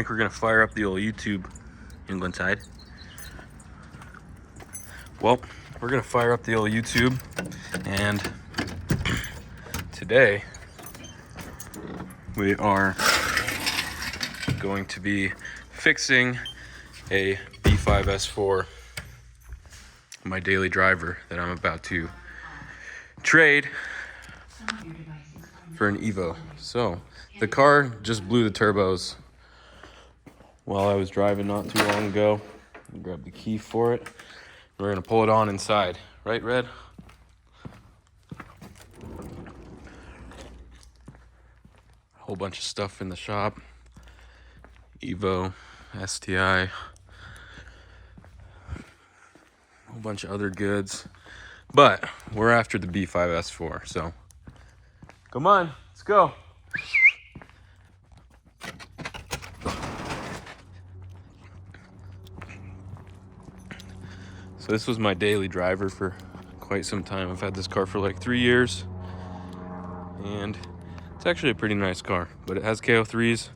think we're gonna fire up the old YouTube. You wanna go inside? Well, we're gonna fire up the old YouTube, and today we are going to be fixing a B5 S4, my daily driver that I'm about to trade for an Evo. So the car just blew the turbos while I was driving not too long ago. I grabbed the key for it. We're gonna pull it on inside, right, Red? A whole bunch of stuff in the shop. Evo, STI, a whole bunch of other goods. But we're after the B5 S4, so come on, let's go. So this was my daily driver for quite some time. I've had this car for like 3 years, and it's actually a pretty nice car, but it has KO3s,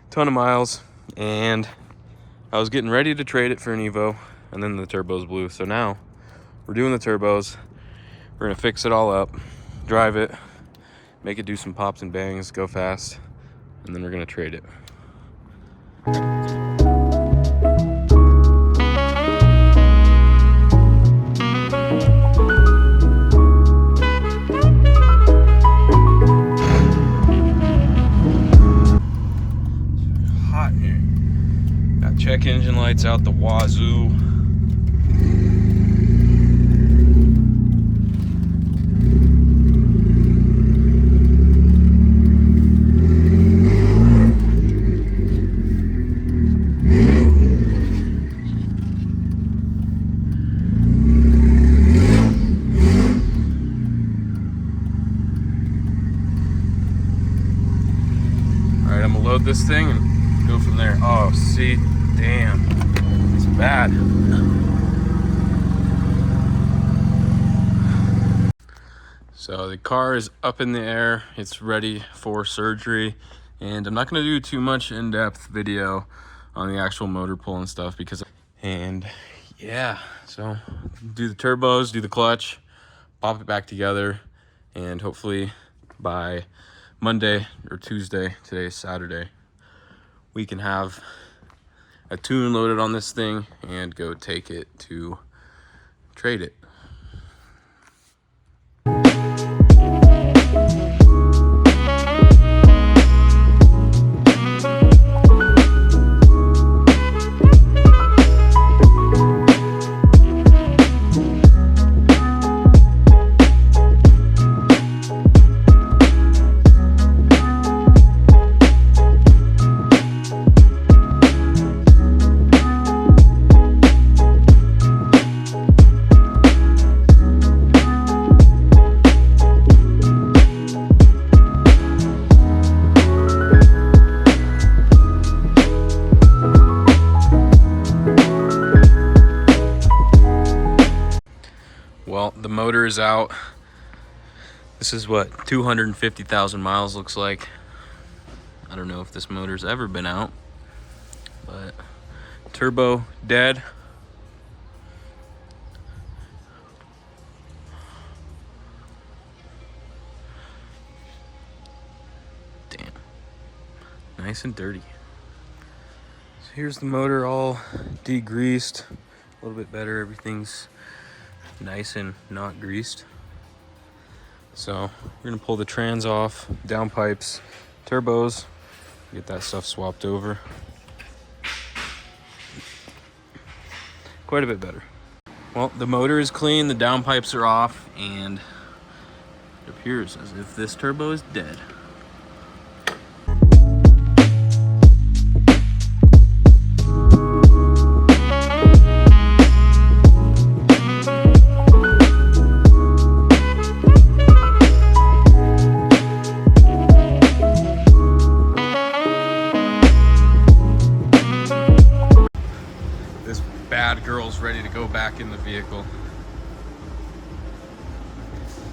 ton of miles, and I was getting ready to trade it for an Evo, and then the turbos blew. So now we're doing the turbos. We're gonna fix it all up, drive it, make it do some pops and bangs, go fast, and then we're gonna trade it. Hot in here. Got check engine lights out the wazoo. I'm gonna load this thing and go from there. Oh, see, damn, it's bad. So the car is up in the air. It's ready for surgery, and I'm not gonna do too much in-depth video on the actual motor pull and stuff yeah, so do the turbos, do the clutch, pop it back together, and hopefully by Monday or Tuesday, today is Saturday, we can have a tune loaded on this thing and go take it to trade it. Well, the motor is out. This is what 250,000 miles looks like. I don't know if this motor's ever been out, but turbo dead. Damn, nice and dirty. So here's the motor all degreased, a little bit better. Everything's nice and not greased. So we're gonna pull the trans off, downpipes, turbos, get that stuff swapped over. Quite a bit better. Well, the motor is clean, the downpipes are off, and it appears as if this turbo is dead. Bad girl's ready to go back in the vehicle.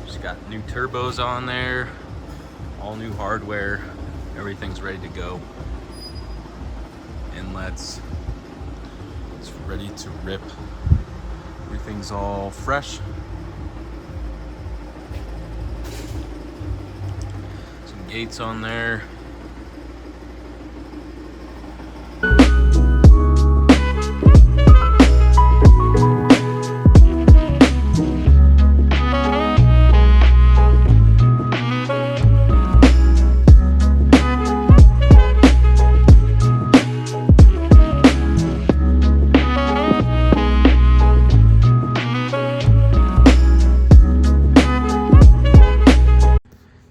Just got new turbos on there, all new hardware, everything's ready to go. inlets. It's ready to rip. Everything's all fresh. Some gates on there.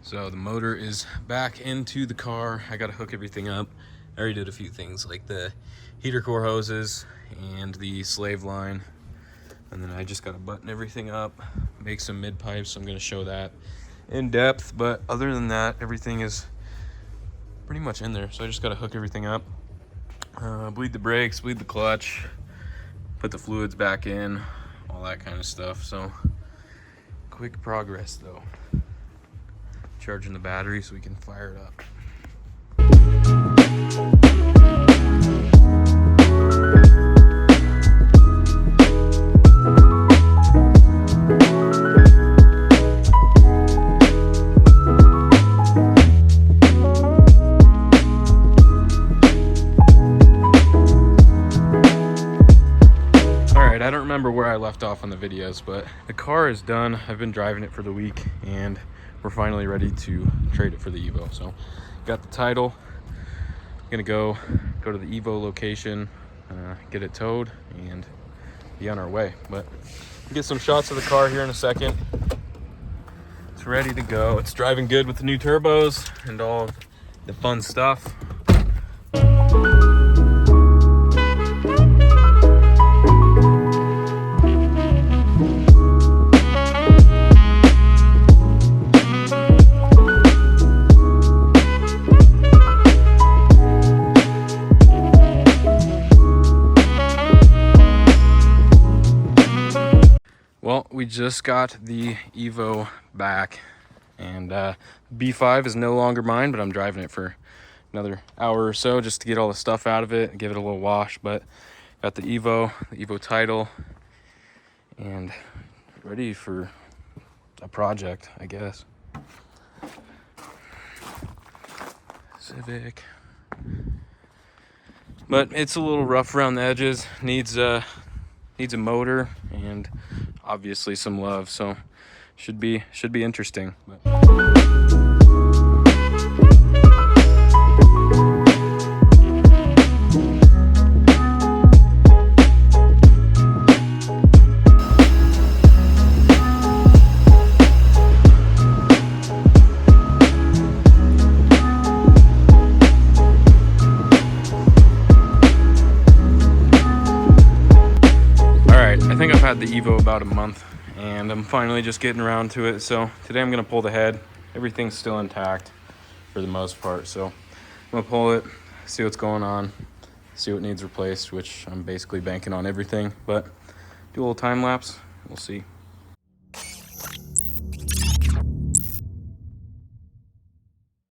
So the motor is back into the car. I gotta hook everything up. I already did a few things like the heater core hoses and the slave line. And then I just gotta button everything up, make some mid pipes. I'm gonna show that in depth, but other than that, everything is pretty much in there. So I just gotta hook everything up, bleed the brakes, bleed the clutch, put the fluids back in, all that kind of stuff. So quick progress though. Charging the battery so we can fire it up. Alright, I don't remember where I left off on the videos, but the car is done. I've been driving it for the week and we're finally ready to trade it for the Evo. So got the title, gonna go to the Evo location, get it towed and be on our way. But we'll get some shots of the car here in a second. It's ready to go. It's driving good with the new turbos and all the fun stuff. Well, we just got the Evo back, and B5 is no longer mine, but I'm driving it for another hour or so just to get all the stuff out of it and give it a little wash. But got the Evo title, and ready for a project, I guess. Civic. But it's a little rough around the edges, needs a motor and obviously some love, so should be interesting. I think I've had the Evo about a month and I'm finally just getting around to it. So today I'm gonna pull the head. Everything's still intact for the most part. So I'm gonna pull it, see what's going on, see what needs replaced, which I'm basically banking on everything, but do a little time lapse, we'll see.